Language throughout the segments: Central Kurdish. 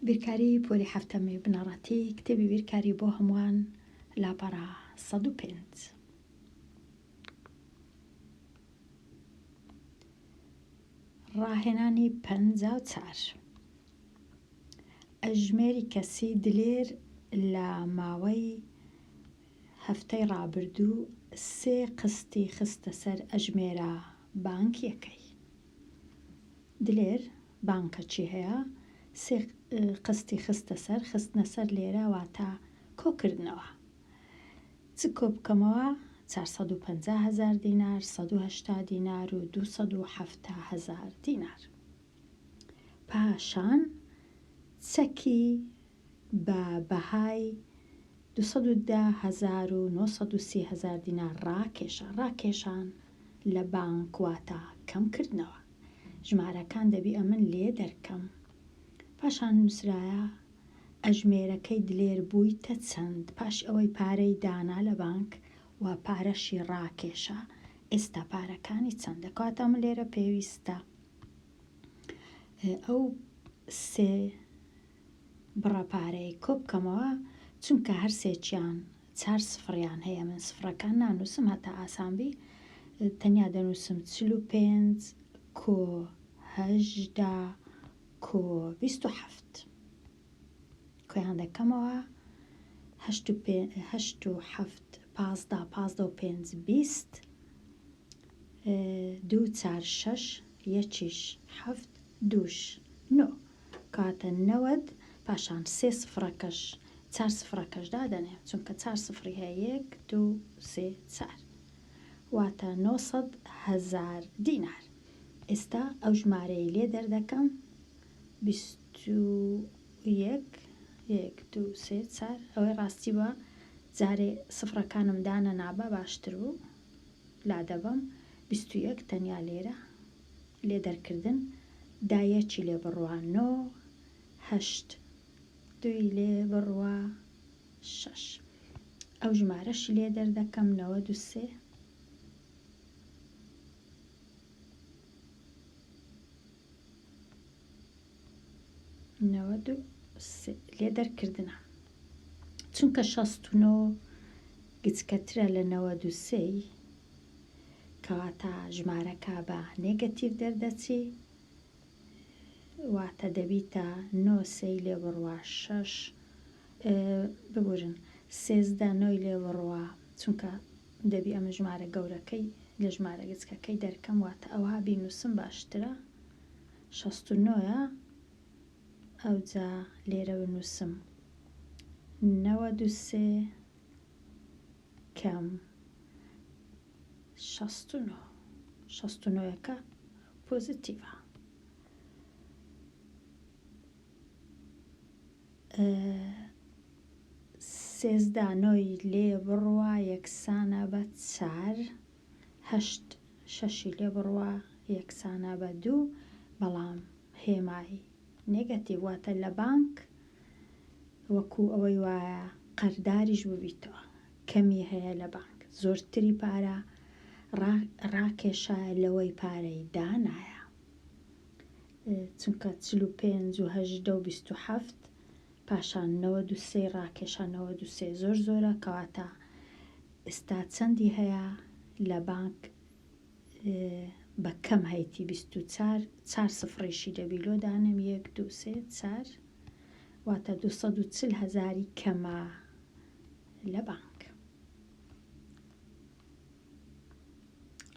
بیرکاری پۆلی هەفتەمی بنەڕەتی کتێبی بیرکاری بۆ هەمووان لاپەڕا 105. ڕاهێنانی 54. ئەژمێری کەسی دلێر لە ماوەی هەفتەی ڕابردوو 3 قستی خستە سەر ئەژمێرە بانکیەکەی. دلێر بانکەچی هەیە 3 قستی خستە سەر، خستنە سەر لێرە واتە کۆکردنەوە. چ کۆ بکەمەوە؟ 450,000 دینار، 180 دینار و 270,000 دینار. پاشان چەکی بە بەهای 210,930 دینار ڕاکێشان لە بانک واتە کەمکردنەوە. ژمارەکان دەبی ئەمن لێ دەرکەم. پاشان نووسرایە ئەژمێرەکەی دلێر بوویتە چەند پاش ئەوەی پارەی دانا لە بانک و پارەشی ڕاکێشە. ئێستا پارەکانی چەندە؟ کاتە من لێرە پێویستە ئەو 3 بڕە پارەی کۆ بکەمەوە، چونکە هەر سێکیان 4 سفریان هەیە. من سفرەکان نانووسم هەتا ئاسانبی، تەنیا دەنووسم 45 کۆ 18 کۆ 27. کۆیان دەکەمەوە 8 و 7 15 15 و 5 20 2 4 6 1 7 2 9 کاتە 90. پاشان 3 سفرەکەش 4 سفرەکەش دادەنێ، چونکە 4 سفری هەیە 1 2 3 4 واتە 900,000 دینار. ئێستا ئەو ژمارەی لێ دەردەکەم 21 1 2 3 4. ئەوەی ڕاستی بە جارێ سفرەکانم دانە نابە باشتر بوو، لا دەبم 21 تەنیا لێرە لێ دەرکردن دایەکی لێ بڕوە 9 8 2 لێ بڕوە 6. ئەو ژمارەشی لێ دەردەکەم 93 لێ دەرکردنە، چونکە 69 گچکەترە لە 93 کەواتە ژمارەکە بە نێگەتیڤ دەردەچی، واتە دەبیتە 9 لێ بڕوە 6 ببورن 13 9 لێ بڕوە، چونکە دەبی ئەمە ژمارە گەورەکەی لە ژمارە گچکەکەی دەرکەم، واتە ئەوها بینووسم باشترە 69. ئەوجا لێرە بنووسم 93 کەم 69. 69ەکە پۆزیتیڤە. سێزدە نۆی لێ بڕوە یەکسانە بە 4 8 6 لێ بڕوە یەکسانە بە 2، بەڵام هێمای نێگەتیڤ واتە لە بانک وەکو ئەوەی وایە قەرداریش ببیتەوە، کەمی هەیە لە بانک، زۆرتری پارە ڕاکێشە لەوەی پارەی دانایە، چونکە 45 و 18 و 27 پاشان 93 ڕاکێشە 93 زۆر زۆرە، کەواتە ئێستا چەندی هەیە لە بانک بە کەم هەیتی 24 4 سفڕیشی دەبیلۆ دانم 1 2 3 4 واتە 240,000 کەمە لە بانک.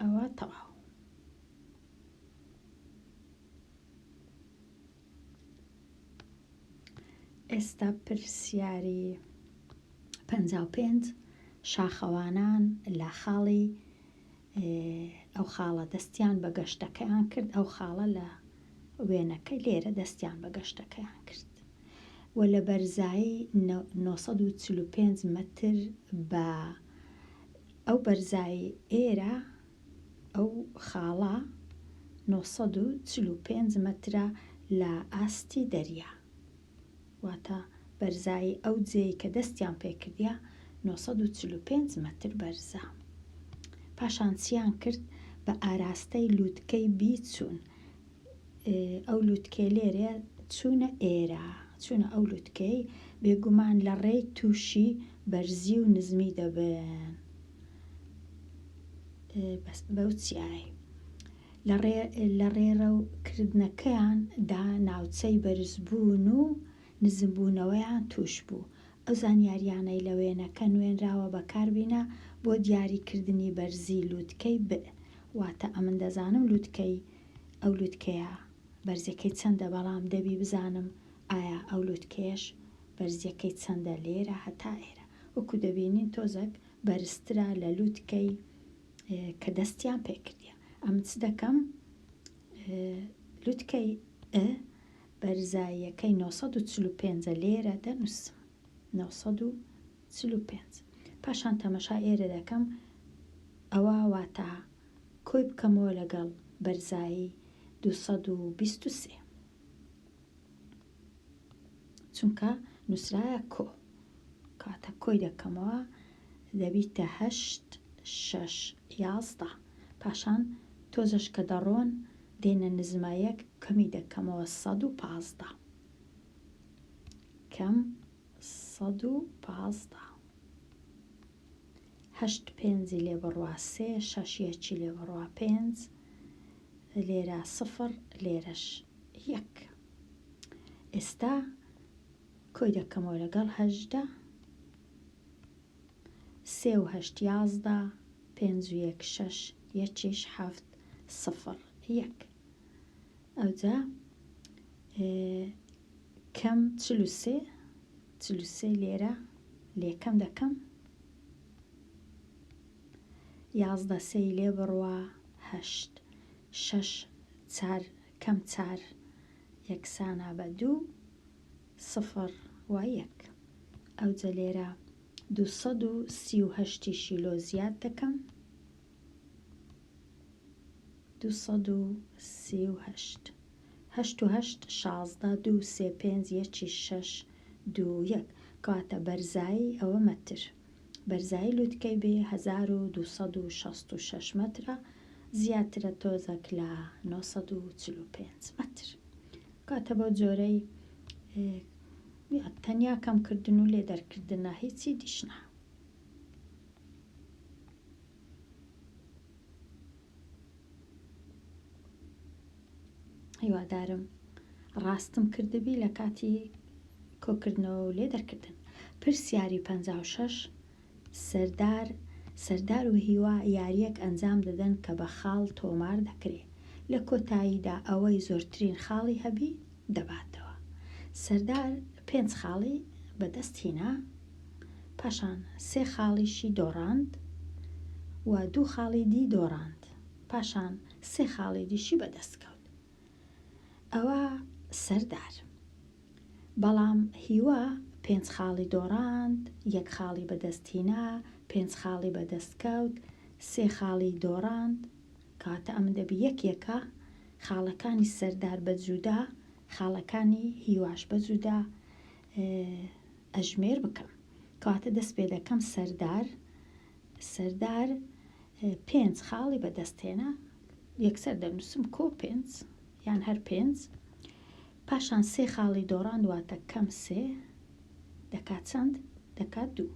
ئەوە تەواو. ئێستا پرسیاری 55 شاخەوانان لە خاڵی ئەو خاڵە دەستیان بە گەشتەکەیان کرد، ئەو خاڵە لە وێنەکەی لێرە دەستیان بە گەشتەکەیان کرد و لە بەرزایی 945 مەتر بە ئەو بەرزایی ئێرە ئەو خاڵە 945 مەترە لە ئاستی دەریا، واتە بەرزایی ئەو جێی کە دەستیان پێکردیا 945 مەتر بەرزە. پاشان چیان کرد؟ بە ئاراستەی لووتکەی بیچوون، ئەو لووتکێ لێرێ چوونە ئێرە، چونە ئەو لوتکەی بێگومان لە ڕێی تووشی بەرزی و نزمی دەبن. بەو چیایی لە ڕێڕەوکردنەکەیان دا ناوچەی بەرزبوون و نزمبوونەوەیان توش بوو. ئەو زانیاریانەی لە وێنەکە نوێنراوە بەکاربینە بۆ دیاریکردنی بەرزی لووتکەی ب. واتە ئەمن دەزانم لووتکەی ئەو لووتکەیە بەرزەکەی چەندە، بەڵام دەبی بزانم ئایا ئەو لووتکەیەش بەرزیەکەی چەندە لێرە هەتا ئێرە. وەکو دەبینین تۆزێک بەرزترە لە لووتکەی کە دەستیان پێکردیە. ئەم چ دەکەم؟ لووتکەی بەرزاییەکەی 945 لێرە دەنووسم. 945. پاشان تەمەشا ئێرە دەکەم، ئەوە واتە کۆی بکەمەوە لەگەڵ بەرزایی 223 چونکە نووسرایە کۆ، کاتە کۆی دەکەمەوە دەبیتە 8 6 11. پاشان تۆزش کە دەڕۆن دێنە نزمایەک کەمی دەکەمەوە 115 کەم 115 8 5 لێ بڕوا 3 6 1 لێ بڕوا 5 لێرە 0 لێرەش 1. ئێستا کۆی دەکەمەوە لەگەڵ 18 3 و 8 11 5 و 1 6 1 7 0 1. ئەوجا کەم 43 لێرە لێکەم دەکەم 11 3 لێ بڕوا 8 6 4 کەم 4 یەکسانە بە 2 0 و 1. ئەوجا لێرە 238 لۆ زیاد دەکەم 238 8 و 8 16 2 3 5 1 6 2 1. کاتە بەرزایی ئەوە مەتر. بەرزایی لووتکەی بێ 1266 مەترە، زیاترە تۆزەک لە 945 مەتر. کاتە بۆ جۆرەی تەنیا کەمکردن و لێ دەرکردنە، هیچی دیشنە. هیوادارم ڕاستم کردبی لە کاتی کۆکردنەوە و لێ دەرکردن. پرسیاری 56 سەردار و هیوا یاریەک ئەنجام دەدەن کە بە خاڵ تۆمار دەکرێت. لە کۆتاییدا ئەوەی زۆرترین خاڵی هەبی دەباتەوە. سەردار 5 خاڵی بەدەست هێنا، پاشان 3 خاڵیشی دۆڕاند و 2 خاڵی دی دۆڕاند، پاشان 3 خاڵی دیشی بەدەست کەوت. ئەوە سەردار. بەڵام هیوا 5 خاڵی دۆڕاند، 1 خاڵی بەدەستهێنا، 5 خاڵی بەدەست کەوت، 3 خاڵی دۆڕاند. کاتە ئەم دەبی یەکێکە خاڵەکانی سەردار بەجوودا، خاڵەکانی هیواش بەجوودا ئەژمێر بکەم. کاتە دەست پێ دەکەم سەردار 5 خاڵی بەدەستهێنا، یەکسەر دەنووسم کۆ 5 یان هەر 5. پاشان 3 خاڵی دۆڕاند، واتە کەم 3 دەکات چەند؟ دەکات 2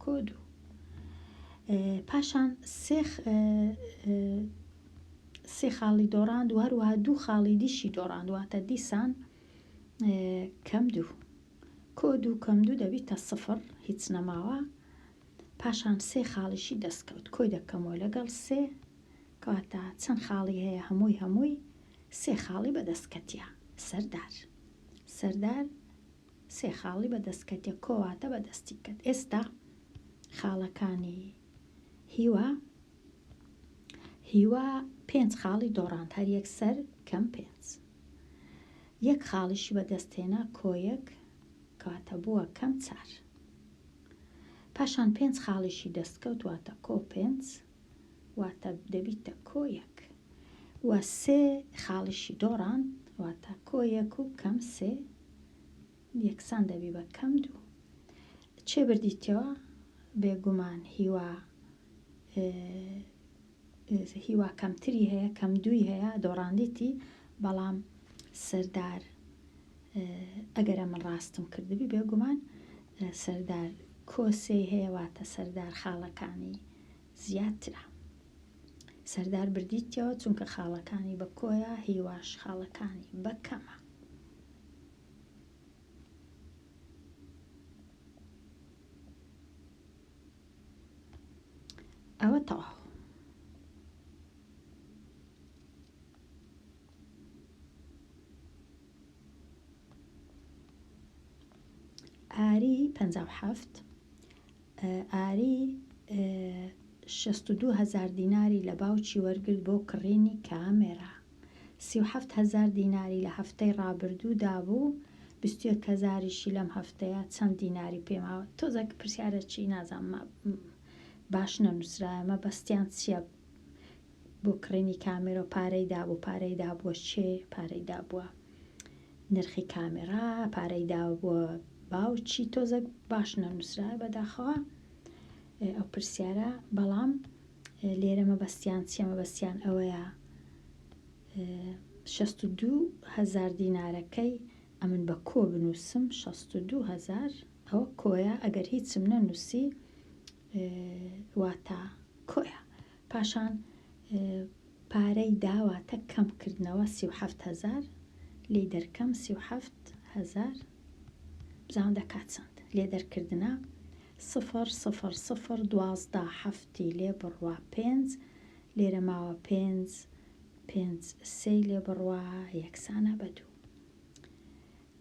کۆ 2. پاشان 3 خاڵی دۆڕاند و هەروەها 2 خاڵی دیشی دۆڕاند، واتە دیسان کەم 2 کۆ 2 کەم 2 دەبیتە 0، هیچ نەماوە. پاشان 3 خاڵیشی دەستکەوت، کۆی دەکەمەوە لەگەڵ 3 کاتە چەند خاڵی هەیە هەمووی 3 خاڵی بەدەستکەتیە. سەردار 3 خاڵی بەدەستکەتیە، کۆواتە بەدەستی کەت. ئێستا خاڵەکانی هیوا 5 خاڵی دۆڕاند، هەر یەکسەر کەم 5. 1 خاڵیشی بەدەستهێنا کۆ 1 کاتە بووە کەم 4. پاشان 5 خاڵیشی دەستکەوت، واتە کۆ 5 واتە دەبیتە کۆ 1 و 3 خاڵیشی دۆڕاند، واتە کۆ 1 و کەم 3 یەکسان دەبی بە کەم 2. چێ بردیتەوە؟ بێگومان هیوا کەمتری هەیە، کەم 2 هەیە دۆڕاندیتی، بەڵام سەردار ئەگەرە من ڕاستم کردبی بێگومان سەردار کۆسێ هەیەواتە سەردار خاڵەکانی زیاترە. سەردار بردیتەوە چونکە خاڵەکانی بە کۆیە، هیواش خاڵەکانی بە کەمە. ئەوە تەواو. ئاری 57 ئاری 62,000 دیناری لە باوکی وەرگرت بۆ کڕینی کامێرا. 37,000 دیناری لە هەفتەی ڕابردوو دابوو، 21,000یشی لەم هەفتەیە چەند دیناری پێماوە. تۆزێک پرسیارەکی نازانم باش نەنووسرایە مەبەستیان چییە بۆ کڕینی کامێرە و پارەی دابوو، پارەی دابووە چێ، پارەی دابووە نرخی کامێرا، پارەی دابووە باوکی، تۆزێک باش نەنووسرایە بەداخەوە ئەو پرسیارە. بەڵام لێرە مەبەستیان چییە؟ مەبەستیان ئەوەیە 62,000 دینارەکەی ئەمن بە کۆ بنووسم، 62,000 ئەوە کۆیە، ئەگەر هیچم نەنووسی واتە کۆیە. پاشان پارەی داواتە کەمکردنەوە 37,000 لێ دەرکەم 37,000 بزان دەکات چەند لێ دەرکردنە 0,00,12 هەفتی لێ بڕوا 5 لێرە ماوە 5 سێی لێ بڕوا یەکسانە بە 2.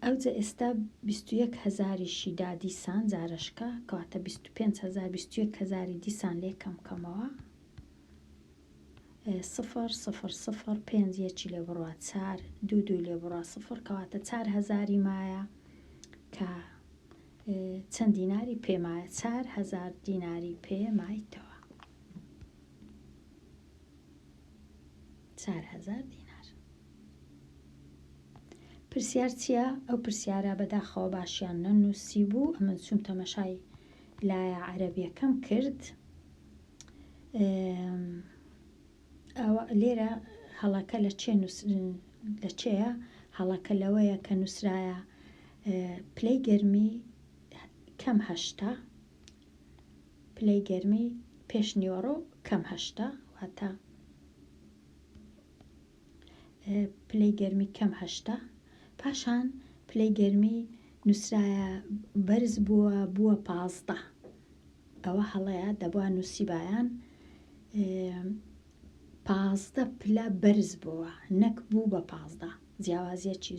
ئەوجە ئێستا 21,000یشی دا دیسان جارشکە کەواتە 25,000 21,000 دیسان لێ کەمکەمەوە 0,00,5 یەکی لێ بڕوا 4 2 لێ بڕوا 0 کەواتە 4,000 مایە کە چەند دیناری پێمایە؟ 4,000 دیناری پێمایتەوە. 4,000 دینار. پرسیار چییە؟ ئەو پرسیارە بەداخەوە باشیان نەنووسی بوو، ئەمن چوم تەمەشای لایە عەرەبیەکەم کرد. ئەوە لێرە هەڵەکە لە چێیە؟ هەڵەکە لەوەیە کە نووسرایە پلەی گەرمی کەم 8 پلەی گەرمی پێش نیوەڕۆ کەم 8 واتە پلەی گەرمی کەم 8. پاشان پلەی گەرمی نووسرایە بەرز بووە 15. ئەوە هەڵەیە دەبووە نووسیبایان 15 پلە بەرز بووە نەک بوو بە 15. جیاوازیەکی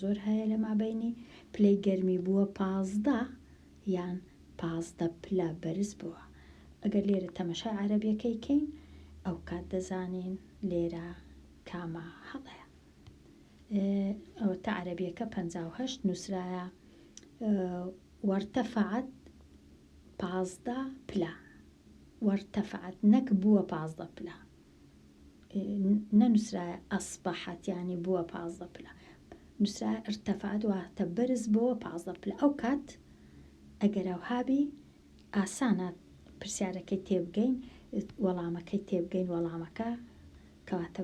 زۆر هەیە لە مابەینی پلەی گەرمی بووە 15 یان 15 پلە بەرز بووە. ئەگەر لێرە تەمەشای عەرەبیەکەی کەین ئەو کات دەزانین لێرە کامە هەڵەیە. ئەوە تا عەرەبیەکە 58 نووسرایە وەرتەفعت 15 پلە، وەرتەفعت نەک بووە 15 پلە، نەنووسرایە ئەسبەحەت یانی بووە 15 پلە، نووسرایە ئرتەفعت واتە بەرز بووە 15 پلە. ئەو کات ئەگەر ئەوهابی ئاسانە پرسیارەکەی تێبگەین، وەڵامەکەی تێبگەین، وەڵامەکە کەواتە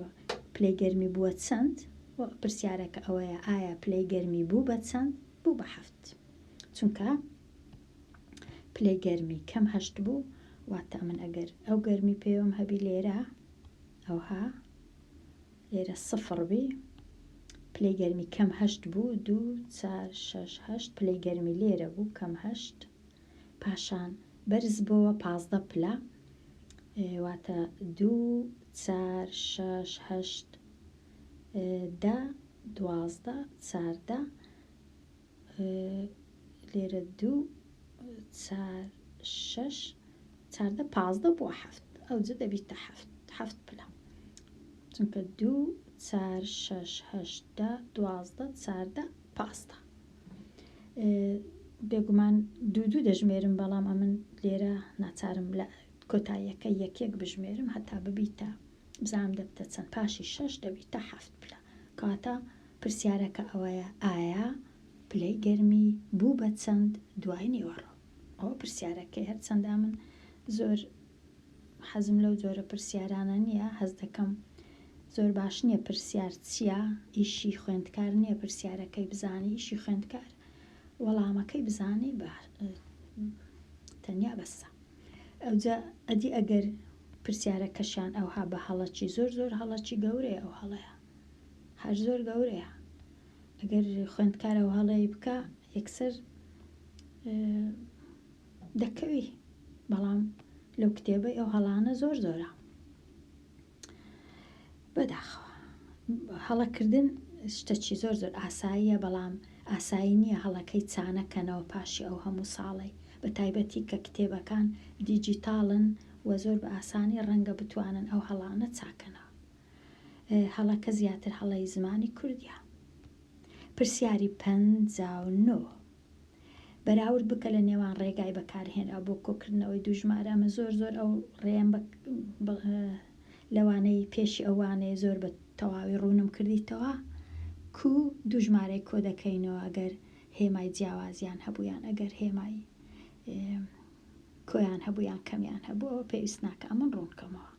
پلەی گەرمی بووە چەند؟ پرسیارەکە ئەوەیە ئایا پلەی گەرمی بوو بە چەند؟ بوو بە 7 چونکە پلەی گەرمی کەم 8 بوو واتە من ئەگەر ئەو گەرمی پێوەم هەبی لێرە ئەوها لێرە 0 بی پلەی گەرمی کەم 8 بوو 2 4 6 8 پلەی گەرمی لێرە بوو کەم 8 پاشان بەرز بووە 15 پلە واتە 2 4 6 8 10 12 14 لێرە 2 4 6 14 15 بووە 7 ئەوجە دەبیتە 7 پلە چونکە 2 4 6 8 10 12 14 15 بێگومان دوو دەژمێرم بەڵام ئەمن لێرە ناچارم لە کۆتاییەکە یەک بژمێرم هەتا ببیتە بزانم دەبتە چەند پاشی 6 دەبیتە 7 پلە. کەواتە پرسیارەکە ئەوەیە ئایا پلەی گەرمی بوو بە چەند دوای نیوەڕۆ؟ ئەوە پرسیارەکەی هەرچەندە من زۆر حەزم لەو جۆرە پرسیارانە نییە، هەز دەکەم زۆر باش نییە پرسیار چییە، ئیشی خوێندکار نییە پرسیارەکەی بزانی، ئیشی خوێندکار وەڵامەکەی بزانی تەنیا بەسە. ئەوجا ئەدی ئەگەر پرسیارەکەشیان ئەوها بە هەڵەکی زۆر هەڵەکی گەورەیە، ئەو هەڵەیە هەر زۆر گەورەیە، ئەگەر خوێندکار ئەو هەڵەیە بکە یەکسەر دەکەوی، بەڵام لەو کتێبەی ئەو هەڵانە زۆرە. بەداخەوە هەڵەکردن شتێکی زۆر ئاساییە، بەڵام ئاسایی نییە هەڵەکەی چانەکەنەوە پاشی ئەو هەموو ساڵی، بە تایبەتی کە کتێبەکان دیجیتاڵن و زۆر بە ئاسانی ڕەنگە بتوانن ئەو هەڵانە چاکەنەوە. هەڵەکە زیاتر هەڵەی زمانی کوردیە. پرسیاری 59 بەراورد بکە لە نێوان ڕێگای بەکارهێنا بۆ کۆکردنەوەی دوژمارە. ئەمە زۆر ئەو ڕێیان لەوانەی پێشی ئەوانەیە زۆر بە تەواوی ڕوونم کردیتەوە کو دوژمارەی کۆ دەکەینەوە ئەگەر هێمای جیاوازیان هەبوویان، ئەگەر هێمای کۆیان هەبوویان کەمیان هەبووەوە پێویست ناکە ئەمن ڕوونکەمەوە.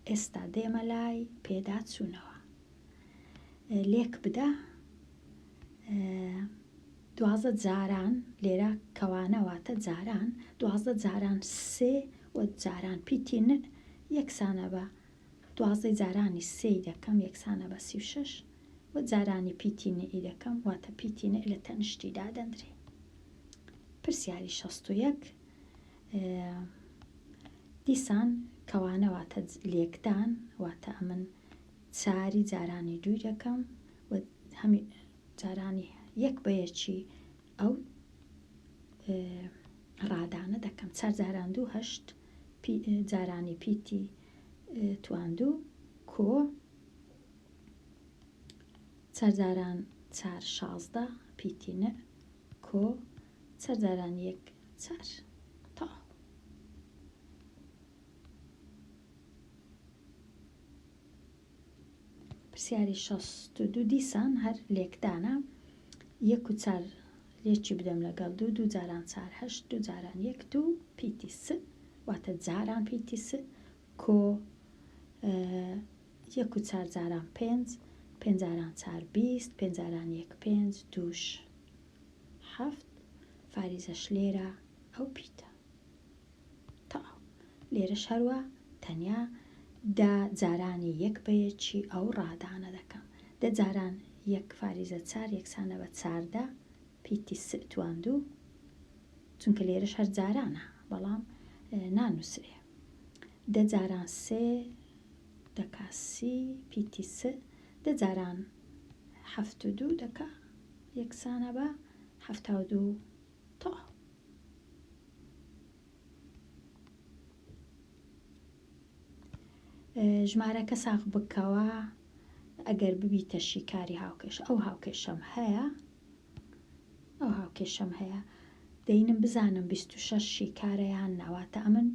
ئێستا دێمە لای پێدا چوونەوە. لێک بدە 12 جاران لێرە کەوانەواتە جاران، 12 جاران سێ و جاران پیتی ن یەکسانە بە 12 جارانی سێی دەکەم یەکسانە بە 36 و جارانی پیتی نئی دەکەم واتە پیتی نە لە تەنشتیدا دەندرێ. پرسیاری 61 دیسان کەوانەواتە لێکدان واتە ئەمن چاری جارانی دوی دەکەم و هەمی جارانی یەک بە یەکی ئەو ڕادانە دەکەم. 4 جاران 2 8 جارانی پیتی تواندوو کۆ 4 جاران 4 16 پیتی نە کۆ 4 جاران 1 4 تا. پرسیاری 62 دیسان هەر لێکدانە 1 و 4 لێکی بدەم لەگەڵ 2 2 جاران 4 8 2 جاران 1 2 پیتی س واتە جاران پیتی س کۆ 1 و 4 جاران 5 5 جاران 4 20 5 جاران 1 5 2 7 فاریزەش لێرە ئەو پیتە تا. لێرەش هەروە تەنیا دا جارانی یەک بە یەکی ئەو ڕادانە دەکەم. 10 جاران 1 فاریزە 4 یەکسانە بە 14 پیتی س تواندوو چونکە لێرەش هەر جارانە بەڵام نانووسێ. 10 جاران 3 دەکا 30 پیتی س 10 جاران 72 دەکا یەکسانە بە 72 تا. ژمارەکە ساغ بکەوە ئەگەر ببیتە شیکاری هاوکێش. ئەو هاوکێشەم هەیە دەینم بزانم 26 شیکارەیان ناواتە ئەمن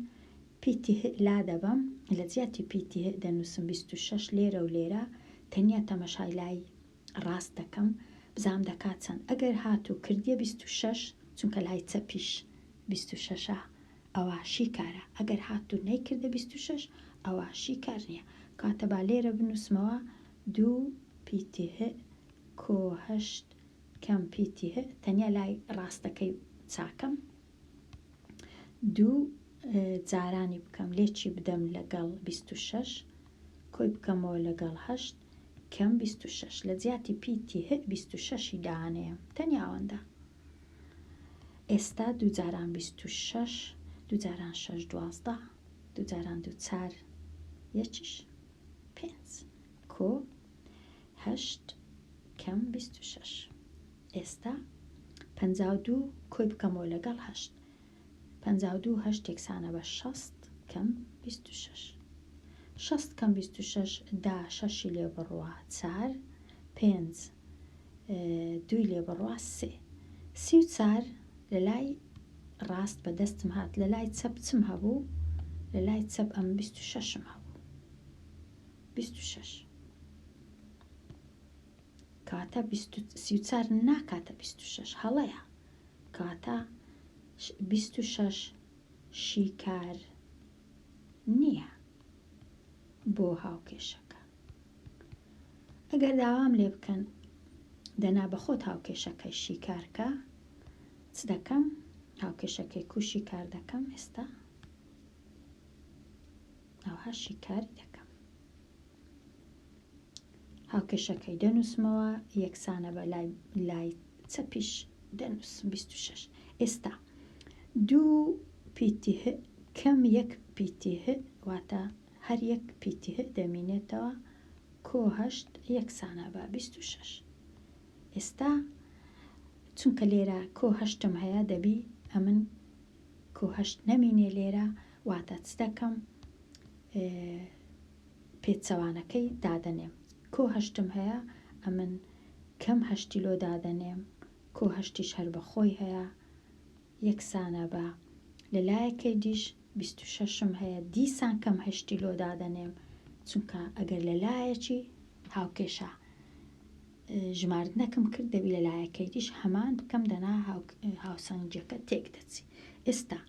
پیتی لا دەبم لە جیاتی پیتی دەنووسم 26 لێرە و لێرە تەنیا تەمەشای لای ڕاست دەکەم بزام دەکات چەند. ئەگەر هاتوو کردیە 26 چونکە لای چەپیش 26 ئەوە شیکارە، ئەگەر هاتوو نەیکردە 26 ئەوە شیکار نییە. کاتە با لێرە بنووسمەوە 2 پیتی کۆ 8 کەم پیتی تەنیا لای ڕاستەکەی چاکەم 2 جارانی بکەم لێکی بدەم لەگەڵ 26 کۆی بکەمەوە لەگەڵ 8 کەم 26 لە جیاتی پیتی 26 داهانەیە تەنیا ئەوەندە. ئێستا 2 جاران 26 2 جاران 6 12 2 جاران 2 4 یەکیش 5 کۆ 8 کەم 26. ئێستا 52 کۆی بکەمەوە لەگەڵ 8 52 8 یەکسانە بە 60 کەم 26 60 کەم 26 دا 6 لێ بڕوە 4 5 2 لێ بڕوە 3 34 لە لای ڕاست بە دەستم هات لە لای چەپ چم هەبوو لە لای چەپ ئەم 26 هەبوو 26 کاتە 34 ناکاتە 26 هەڵەیە کاتە 26 شیکار نییە بۆ هاوکێشەکە. ئەگەر داوام لێ بکەن دەنا بە خۆت هاوکێشەکەی شیکارکە چ دەکەم هاوکێشەکەی کوشی کار دەکەم ئێستا ئەوها شیکاری دەکەم هاوکێشەکەی دەنووسمەوە یەکسانە بە لای چەپیش دەنووسم 26 ئێستا دوو پیتی کەم یەک پیتی واتە هەر یەک پیتی دەمینێتەوە کۆهشت یەکسانە بە 26 ئێستا چونکە لێرە کۆهشتم هەیە دەبی ئەمن کۆهشت نەمینێ لێرە واتە چ دەکەم پێچەوانەکەی دادەنێم کۆهشتم هەیە ئەمن کەم هەشتی لۆ دادەنێم کۆهشتیش هەر بە خۆی هەیە یەکسانە بە لەلایەکەی دیش 26م هەیە دیسان کەم هەشتی لۆ دادەنێم چونکە ئەگەر لەلایەکی هاوکێشە ژماردنەکەم کرد دەبی لەلایەکەی دیش هەمان بکەم دەنا هاوسەنگجەکە تێک دەچی ئێستا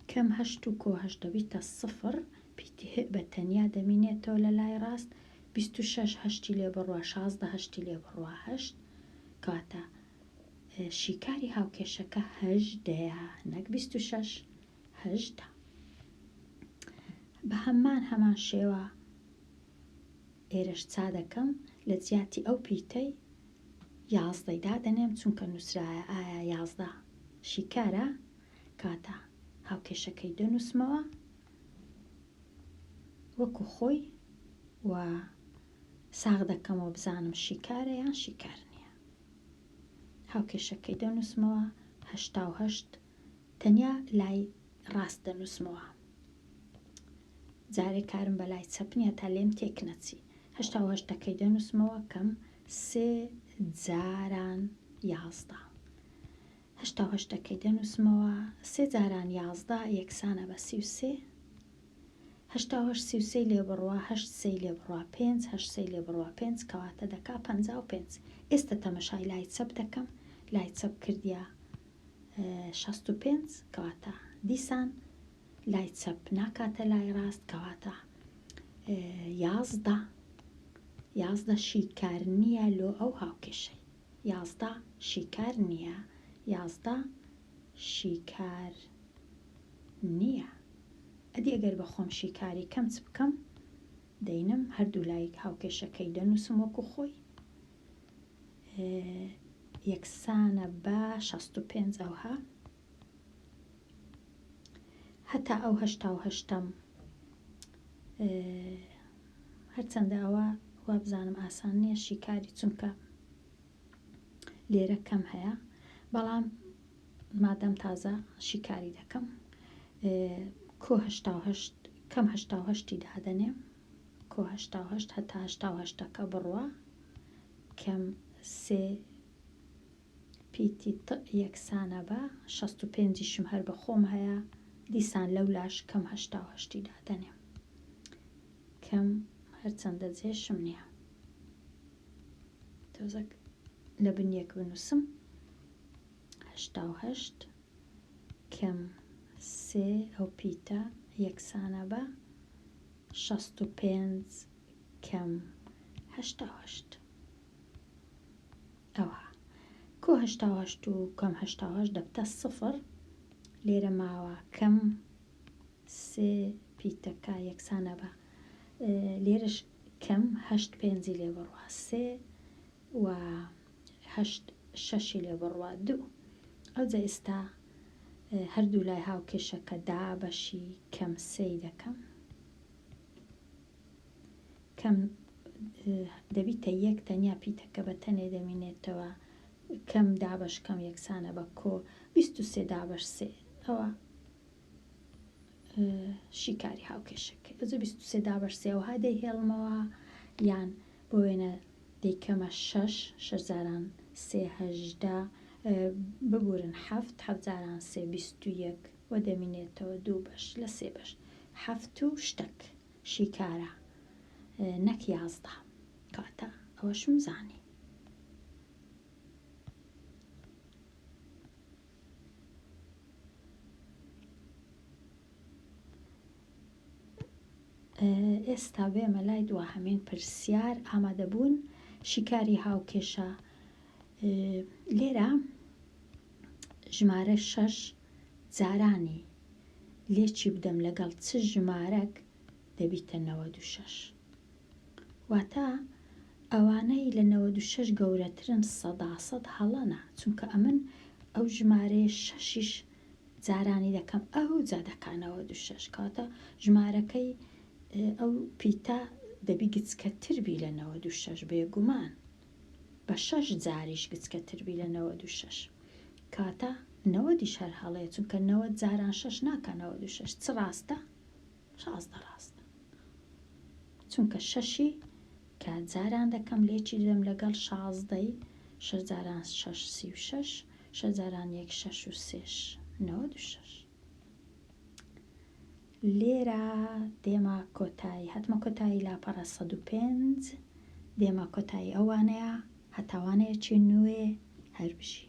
کەم هەشت و کۆهشت دەبیتە سفر پیتی بە تەنیا دەمینێتەوە لە لای ڕاست 26 هەشتی لێ بڕوە 16 هەشتی لێ بڕوە هەشت کاتە شیکاری هاوکێشەکە هەژدەیە نەک 26 هەژدە بە هەمان شێوە ئێرەش چا دەکەم لە جیاتی ئەو پیتەی 11 دادەنێم چونکە نووسرایە ئایا 11 شیکارە کاتە هاوکێشەکەی دەنووسمەوە وەکو خۆی و ساغ دەکەمەوە بزانم شیکارە یان شیکار نییە هاوکێشەکەی دەنووسمەوە 88 تەنیا لای ڕاست دەنووسمەوە جارێک کارم بە لای چەپ نییە تا لێم تێک نەچی 88ەکەی دەنووسمەوە کەم 3 جاران 11 88ەکەی دەنووسمەوە 3 جاران 11 یەکسانە بە 33 88 33 لێ بڕوە 8 3 لێ بڕوە 5 8 3 لێ بڕوە 5 کەواتە دەکا 55 ئێستا تەمەشای لای چەپ دەکەم لای چەپ کردیا 65 کەواتە دیسان لای چەپ ناکاتە لای ڕاست کەواتە 11 شیکار نییە لۆ ئەو هاوکێشەی 11 شیکار نییە 11 شیکار نییە ئەدی ئەگەر بە خۆم شیکاری کەم چ بکەم دەینم هەردوو لای هاوکێشەکەی دەنووسم وەکو خۆی یەکسانە بە 65 ئەوها هەتا ئەو 88م هەرچەندە ئەوە وا بزانم ئاسان نییە شیکاری چونکە لێرە کەم هەیە بەڵام مادەم تازە شیکاری دەکەم کۆ 88 کەم 88 دادەنێم کۆ 88 هەتا 88ەکە بڕوە کەم 3 پیتی یەکسانە بە 65شم هەر بە خۆم هەیە دیسان لەو لاش کەم 88 دادەنێم کەم هەرچەندە جێشم نییە تۆزەک لە بنیەک بنووسم 88 کەم 3 ئەو پیتە یەکسانە بە 65 کەم 88 ئەوها کۆ 88 و کەم 88 دەبتە سفر لێرە ماوە کەم 3 پیتەکە یەکسانە بە لێرەش کەم 8 5 لێ بڕوە 3 و 8 6 لێ بڕوە 2 ئەوجا ئێستا هەردوو لای هاوکێشەکە دابەشی کەم 3 دەکەم کەم دەبیتە یەک تەنیا پیتەکە بە تەنێ دەمینێتەوە کەم دابەش کەم یەکسانە بە کۆ 23 دابەش 3 ئەوە شیکاری هاوکێشەکە 23 دابەش 3 ئەوها دەیهێڵمەوە یان بۆ وێنە دەیکەمە 6 زاران 3 18 ببورن 7 زاران 3 21 و دەمینێتەوە 2 بەش لە 3 بەش 7 و شتێک شیکارە نەک 11 کاتە ئەوەشم زانی ئێستا بێمە لای دووەهەمین پرسیار ئامادەبوون شیکاری هاوکێشە. لێرە ژمارە 6 جارانی لێکی بدەم لەگەڵ چ ژمارەك دەبیتە 96. واتە ئەوانەی لە 96 گەورەترن 100% هەڵەنە، چونکە ئەمن ئەو ژمارەیە 6 جارانی دەکەم ئەو جا دەکانەوە 26 کاتە ژمارەکەی ئەو پیتە دەبی گچکەتربی لە 96 بێگومان بە 6 جاریش گچکەتربی لە 96 کاتە 90 هەر هەڵەیە، چونکە 90 جاران 6 ناکەنەوە 26 چ ڕاستە؟ ڕاستە چونکە 6 کات جاران دەکەم لێکی دەم لەگەڵ 16ی 6 جاران 6 36 6 جاران 1 6 و 3 96. لێرە دێمە کۆتایی هەتمە کۆتایی لاپەڕە 105 دێمە کۆتایی ئەوانەیە هەتاوانەیەکی نوێ هەر بژی.